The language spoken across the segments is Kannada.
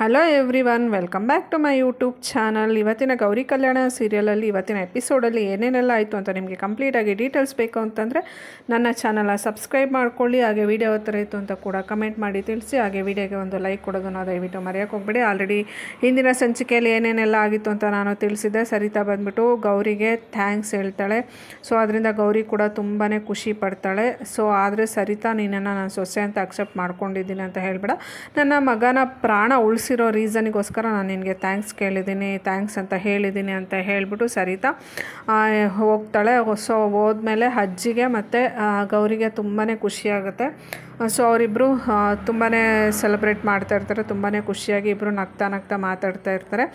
Hello everyone, welcome back to my YouTube channel. ಇವತ್ತಿನ ಗೌರಿ ಕಲ್ಯಾಣ ಸೀರಿಯಲಲ್ಲಿ ಇವತ್ತಿನ ಎಪಿಸೋಡಲ್ಲಿ ಏನೇನೆಲ್ಲ ಆಯಿತು ಅಂತ ನಿಮಗೆ ಕಂಪ್ಲೀಟಾಗಿ ಡೀಟೇಲ್ಸ್ ಬೇಕು ಅಂತಂದರೆ ನನ್ನ ಚಾನಲ್ನ ಸಬ್ಸ್ಕ್ರೈಬ್ ಮಾಡ್ಕೊಳ್ಳಿ. ಹಾಗೆ ವಿಡಿಯೋ ಯಾವ ಥರ ಇತ್ತು ಅಂತ ಕೂಡ ಕಮೆಂಟ್ ಮಾಡಿ ತಿಳಿಸಿ. ಹಾಗೆ ವಿಡಿಯೋಗೆ ಒಂದು ಲೈಕ್ ಕೊಡೋದನ್ನು ದಯವಿಟ್ಟು ಮರೆಯೋಕ್ಕೆ ಹೋಗ್ಬೇಡಿ. ಆಲ್ರೆಡಿ ಹಿಂದಿನ ಸಂಚಿಕೆಯಲ್ಲಿ ಏನೇನೆಲ್ಲ ಆಗಿತ್ತು ಅಂತ ನಾನು ತಿಳಿಸಿದ್ದೆ. ಸರಿತಾ ಬಂದುಬಿಟ್ಟು ಗೌರಿಗೆ ಥ್ಯಾಂಕ್ಸ್ ಹೇಳ್ತಾಳೆ. ಸೊ ಅದರಿಂದ ಗೌರಿ ಕೂಡ ತುಂಬಾ ಖುಷಿ ಪಡ್ತಾಳೆ. ಸೊ ಆದರೆ ಸರಿತಾ, ನೀನನ್ನು ನಾನು ಸೊಸೆ ಅಂತ ಅಕ್ಸೆಪ್ಟ್ ಮಾಡ್ಕೊಂಡಿದ್ದೀನಿ ಅಂತ ಹೇಳ್ಬೇಡ, ನನ್ನ ಮಗನ ಪ್ರಾಣ ಉಳಿಸಿರೋ ರೀಸನಿಗೋಸ್ಕರ ನಾನು ನಿನಗೆ ಥ್ಯಾಂಕ್ಸ್ ಅಂತ ಹೇಳಿದ್ದೀನಿ ಅಂತ ಹೇಳಿಬಿಟ್ಟು ಸರಿತಾ ಹೋಗ್ತಾಳೆ. ಸೊ ಹೋದ್ಮೇಲೆ ಅಜ್ಜಿಗೆ ಮತ್ತು ಗೌರಿಗೆ ತುಂಬಾ ಖುಷಿಯಾಗುತ್ತೆ. ಸೊ ಅವರಿಬ್ಬರು ತುಂಬಾ ಸೆಲೆಬ್ರೇಟ್ ಮಾಡ್ತಾ ಇರ್ತಾರೆ. ತುಂಬಾ ಖುಷಿಯಾಗಿ ಇಬ್ಬರು ನಗ್ತಾ ಮಾತಾಡ್ತಾ ಇರ್ತಾರೆ.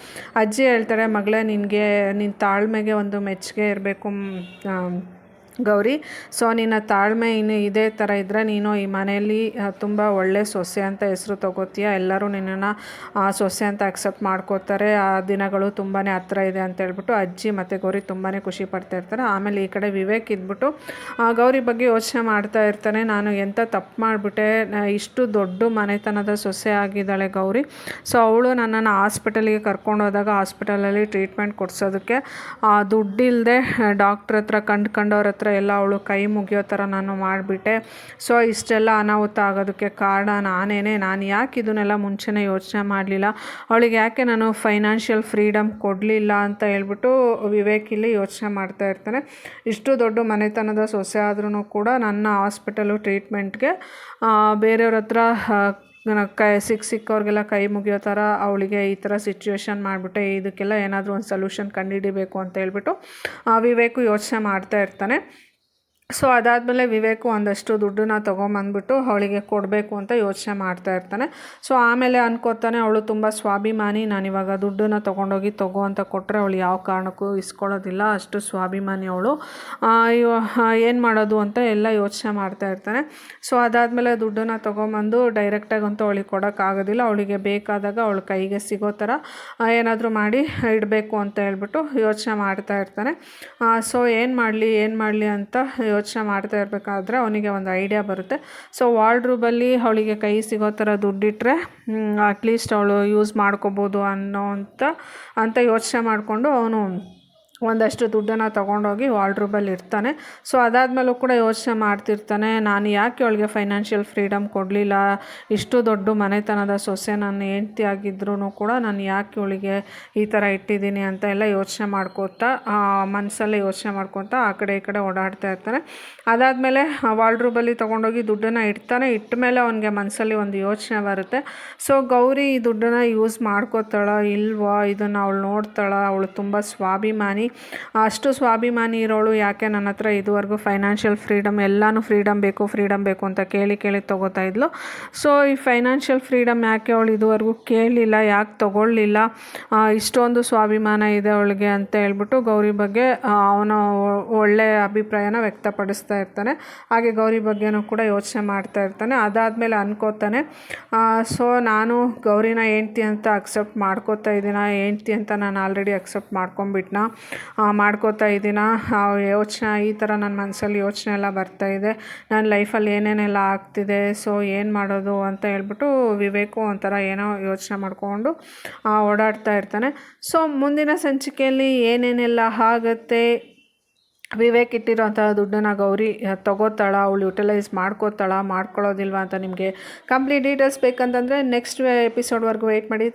ಅಜ್ಜಿ ಹೇಳ್ತಾರೆ, ಮಗಳೇ, ನಿನ್ನ ತಾಳ್ಮೆಗೆ ಒಂದು ಮೆಚ್ಚುಗೆ ಇರಬೇಕು ಗೌರಿ. ಸೊ ನಿನ್ನ ತಾಳ್ಮೆ ಇನ್ನು ಇದೇ ಥರ ಇದ್ದರೆ ನೀನು ಈ ಮನೆಯಲ್ಲಿ ತುಂಬ ಒಳ್ಳೆ ಸೊಸೆ ಅಂತ ಹೆಸರು ತಗೋತೀಯ. ಎಲ್ಲರೂ ನಿನ್ನನ್ನು ಸೊಸೆ ಅಂತ ಅಕ್ಸೆಪ್ಟ್ ಮಾಡ್ಕೋತಾರೆ. ಆ ದಿನಗಳು ತುಂಬಾ ಹತ್ರ ಇದೆ ಅಂತ ಹೇಳ್ಬಿಟ್ಟು ಅಜ್ಜಿ ಮತ್ತು ಗೌರಿ ತುಂಬಾ ಖುಷಿ ಪಡ್ತಾ ಇರ್ತಾರೆ. ಆಮೇಲೆ ಈ ಕಡೆ ವಿವೇಕ್ ಇದ್ಬಿಟ್ಟು ಗೌರಿ ಬಗ್ಗೆ ಯೋಚನೆ ಮಾಡ್ತಾ ಇರ್ತಾನೆ. ನಾನು ಎಂಥ ತಪ್ಪು ಮಾಡಿಬಿಟ್ಟೆ, ಇಷ್ಟು ದೊಡ್ಡ ಮನೆತನದ ಸೊಸೆ ಆಗಿದ್ದಾಳೆ ಗೌರಿ. ಸೊ ಅವಳು ನನ್ನನ್ನು ಹಾಸ್ಪಿಟಲಿಗೆ ಕರ್ಕೊಂಡೋದಾಗ ಹಾಸ್ಪಿಟಲಲ್ಲಿ ಟ್ರೀಟ್ಮೆಂಟ್ ಕೊಡಿಸೋದಕ್ಕೆ ದುಡ್ಡಿಲ್ಲದೆ ಡಾಕ್ಟ್ರ್ ಹತ್ರ ಕಂಡವ್ರ ಹತ್ರ ಎಲ್ಲ ಅವಳು ಕೈ ಮುಗಿಯೋ ಥರ ನಾನು ಮಾಡಿಬಿಟ್ಟೆ. ಸೊ ಇಷ್ಟೆಲ್ಲ ಅನಾಹುತ ಆಗೋದಕ್ಕೆ ಕಾರಣ ನಾನೇನೆ. ನಾನು ಯಾಕೆ ಇದನ್ನೆಲ್ಲ ಮುಂಚೆನೇ ಯೋಚನೆ ಮಾಡಲಿಲ್ಲ, ಅವಳಿಗೆ ಯಾಕೆ ನಾನು ಫೈನಾನ್ಷಿಯಲ್ ಫ್ರೀಡಮ್ ಕೊಡಲಿಲ್ಲ ಅಂತ ಹೇಳ್ಬಿಟ್ಟು ವಿವೇಕ್ ಇಲ್ಲಿ ಯೋಚನೆ ಮಾಡ್ತಾ ಇರ್ತಾನೆ. ಇಷ್ಟು ದೊಡ್ಡ ಮನೆತನದ ಸೊಸೆ ಆದ್ರೂ ಕೂಡ ನನ್ನ ಹಾಸ್ಪಿಟಲು ಟ್ರೀಟ್ಮೆಂಟ್ಗೆ ಬೇರೆಯವ್ರ ಹತ್ರ ಸಿಕ್ಕವ್ರಿಗೆಲ್ಲ ಕೈ ಮುಗಿಯೋ ಥರ ಅವಳಿಗೆ ಈ ಥರ ಸಿಚುವೇಶನ್ ಮಾಡಿಬಿಟ್ಟೆ. ಇದಕ್ಕೆಲ್ಲ ಏನಾದರೂ ಒಂದು ಸೊಲ್ಯೂಷನ್ ಕಂಡುಹಿಡಿಬೇಕು ಅಂತ ಹೇಳ್ಬಿಟ್ಟು ವಿವೇಕು ಯೋಚನೆ ಮಾಡ್ತಾ ಇರ್ತಾನೆ. ಸೊ ಅದಾದಮೇಲೆ ವಿವೇಕು ಒಂದಷ್ಟು ದುಡ್ಡನ್ನ ತೊಗೊಂಬಂದ್ಬಿಟ್ಟು ಅವಳಿಗೆ ಕೊಡಬೇಕು ಅಂತ ಯೋಚನೆ ಮಾಡ್ತಾ ಇರ್ತಾನೆ. ಸೊ ಆಮೇಲೆ ಅನ್ಕೋತಾನೆ, ಅವಳು ತುಂಬ ಸ್ವಾಭಿಮಾನಿ, ನಾನಿವಾಗ ದುಡ್ಡನ್ನು ತೊಗೊಂಡೋಗಿ ಅಂತ ಕೊಟ್ಟರೆ ಅವಳು ಯಾವ ಕಾರಣಕ್ಕೂ ಇಸ್ಕೊಳ್ಳೋದಿಲ್ಲ, ಅಷ್ಟು ಸ್ವಾಭಿಮಾನಿ ಅವಳು. ಏನು ಮಾಡೋದು ಅಂತ ಎಲ್ಲ ಯೋಚನೆ ಮಾಡ್ತಾ ಇರ್ತಾನೆ. ಸೊ ಅದಾದಮೇಲೆ ದುಡ್ಡನ್ನು ತೊಗೊಂಬಂದು ಡೈರೆಕ್ಟಾಗಿ ಅಂತೂ ಅವಳಿಗೆ ಕೊಡೋಕ್ಕಾಗೋದಿಲ್ಲ. ಅವಳಿಗೆ ಬೇಕಾದಾಗ ಅವಳ ಕೈಗೆ ಸಿಗೋ ಥರ ಏನಾದರೂ ಮಾಡಿ ಇಡಬೇಕು ಅಂತ ಹೇಳ್ಬಿಟ್ಟು ಯೋಚನೆ ಮಾಡ್ತಾ ಇರ್ತಾನೆ. ಸೊ ಏನು ಮಾಡಲಿ ಅಂತ ಯೋಚನೆ ಮಾಡ್ತಾ ಇರಬೇಕಾದ್ರೆ ಅವನಿಗೆ ಒಂದು ಐಡಿಯಾ ಬರುತ್ತೆ. ಸೊ ವಾರ್ಡ್ರೂಬಲ್ಲಿ ಅವಳಿಗೆ ಕೈ ಸಿಗೋ ಥರ ದುಡ್ಡಿಟ್ರೆ ಅಟ್ಲೀಸ್ಟ್ ಅವಳು ಯೂಸ್ ಮಾಡ್ಕೋಬೋದು ಅಂತ ಯೋಚನೆ ಮಾಡಿಕೊಂಡು ಅವನು ಒಂದಷ್ಟು ದುಡ್ಡನ್ನು ತೊಗೊಂಡೋಗಿ ವಾರ್ಡ್ರೂಬಲ್ಲಿ ಇರ್ತಾನೆ. ಸೊ ಅದಾದಮೇಲೂ ಕೂಡ ಯೋಚನೆ ಮಾಡ್ತಿರ್ತಾನೆ, ನಾನು ಯಾಕೆ ಅವಳಿಗೆ ಫೈನಾನ್ಷಿಯಲ್ ಫ್ರೀಡಮ್ ಕೊಡಲಿಲ್ಲ, ಇಷ್ಟು ದೊಡ್ಡ ಮನೆತನದ ಸೊಸೆ ನನ್ನ ಹೆಂಡ್ತಿ ಆಗಿದ್ರೂ ಕೂಡ ನಾನು ಯಾಕೆ ಅವಳಿಗೆ ಈ ಥರ ಇಟ್ಟಿದ್ದೀನಿ ಅಂತ ಎಲ್ಲ ಯೋಚನೆ ಮಾಡ್ಕೋತಾ ಮನಸ್ಸಲ್ಲೇ ಯೋಚನೆ ಮಾಡ್ಕೊತಾ ಆ ಕಡೆ ಈ ಕಡೆ ಓಡಾಡ್ತಾ ಇರ್ತಾನೆ. ಅದಾದಮೇಲೆ ವಾರ್ಡ್ರೂಬಲ್ಲಿ ತೊಗೊಂಡೋಗಿ ದುಡ್ಡನ್ನು ಇಟ್ಟ ಮೇಲೆ ಅವನಿಗೆ ಮನಸ್ಸಲ್ಲಿ ಒಂದು ಯೋಚನೆ ಬರುತ್ತೆ. ಸೊ ಗೌರಿ ಈ ದುಡ್ಡನ್ನು ಯೂಸ್ ಮಾಡ್ಕೋತಾಳ ಇಲ್ವಾ, ಇದನ್ನು ಅವಳು ನೋಡ್ತಾಳ, ಅವಳು ತುಂಬ ಸ್ವಾಭಿಮಾನಿ, ಅಷ್ಟು ಸ್ವಾಭಿಮಾನಿ ಇರೋಳು ಯಾಕೆ ನನ್ನ ಹತ್ರ ಇದುವರೆಗೂ ಫೈನಾನ್ಷಿಯಲ್ ಫ್ರೀಡಮ್ ಬೇಕು ಅಂತ ಕೇಳಿ ತೊಗೋತಾ ಇದ್ಲು. ಸೊ ಈ ಫೈನಾನ್ಷಿಯಲ್ ಫ್ರೀಡಮ್ ಯಾಕೆ ಅವಳು ಇದುವರೆಗೂ ಕೇಳಲಿಲ್ಲ, ಯಾಕೆ ತೊಗೊಳ್ಳಿಲ್ಲ, ಇಷ್ಟೊಂದು ಸ್ವಾಭಿಮಾನ ಇದೆ ಅವಳಿಗೆ ಅಂತ ಹೇಳ್ಬಿಟ್ಟು ಗೌರಿ ಬಗ್ಗೆ ಅವನು ಒಳ್ಳೆಯ ಅಭಿಪ್ರಾಯನ ವ್ಯಕ್ತಪಡಿಸ್ತಾ ಇರ್ತಾನೆ. ಹಾಗೆ ಗೌರಿ ಬಗ್ಗೆನೂ ಕೂಡ ಯೋಚನೆ ಮಾಡ್ತಾ ಇರ್ತಾನೆ. ಅದಾದಮೇಲೆ ಅನ್ಕೋತಾನೆ, ಸೊ ನಾನು ಗೌರಿನ ಹೆಂಡ್ತಿ ಅಂತ ಅಕ್ಸೆಪ್ಟ್ ಮಾಡ್ಕೋತಾ ಇದ್ದೀನ, ಹೆಂಡ್ತಿ ಅಂತ ನಾನು ಆಲ್ರೆಡಿ ಅಕ್ಸೆಪ್ಟ್ ಮಾಡ್ಕೋತಾ ಇದ್ದೀನ, ಯೋಚನೆ ಈ ಥರ ನನ್ನ ಮನಸ್ಸಲ್ಲಿ ಯೋಚನೆ ಎಲ್ಲ ಬರ್ತಾಯಿದೆ, ನನ್ನ ಲೈಫಲ್ಲಿ ಏನೇನೆಲ್ಲ ಆಗ್ತಿದೆ, ಸೊ ಏನು ಮಾಡೋದು ಅಂತ ಹೇಳ್ಬಿಟ್ಟು ವಿವೇಕು ಒಂಥರ ಏನೋ ಯೋಚನೆ ಮಾಡಿಕೊಂಡು ಓಡಾಡ್ತಾ ಇರ್ತಾನೆ. ಸೊ ಮುಂದಿನ ಸಂಚಿಕೆಯಲ್ಲಿ ಏನೇನೆಲ್ಲ ಆಗುತ್ತೆ, ವಿವೇಕ್ ಇಟ್ಟಿರೋಂಥ ದುಡ್ಡನ್ನು ಗೌರಿ ತೊಗೋತಾಳ, ಅವಳು ಯುಟಿಲೈಸ್ ಮಾಡ್ಕೊಳ್ಳೋದಿಲ್ವಾ ಅಂತ ನಿಮಗೆ ಕಂಪ್ಲೀಟ್ ಡೀಟೇಲ್ಸ್ ಬೇಕಂತಂದರೆ ನೆಕ್ಸ್ಟ್ ಎಪಿಸೋಡ್ವರೆಗೂ ವೆಯ್ಟ್ ಮಾಡಿ.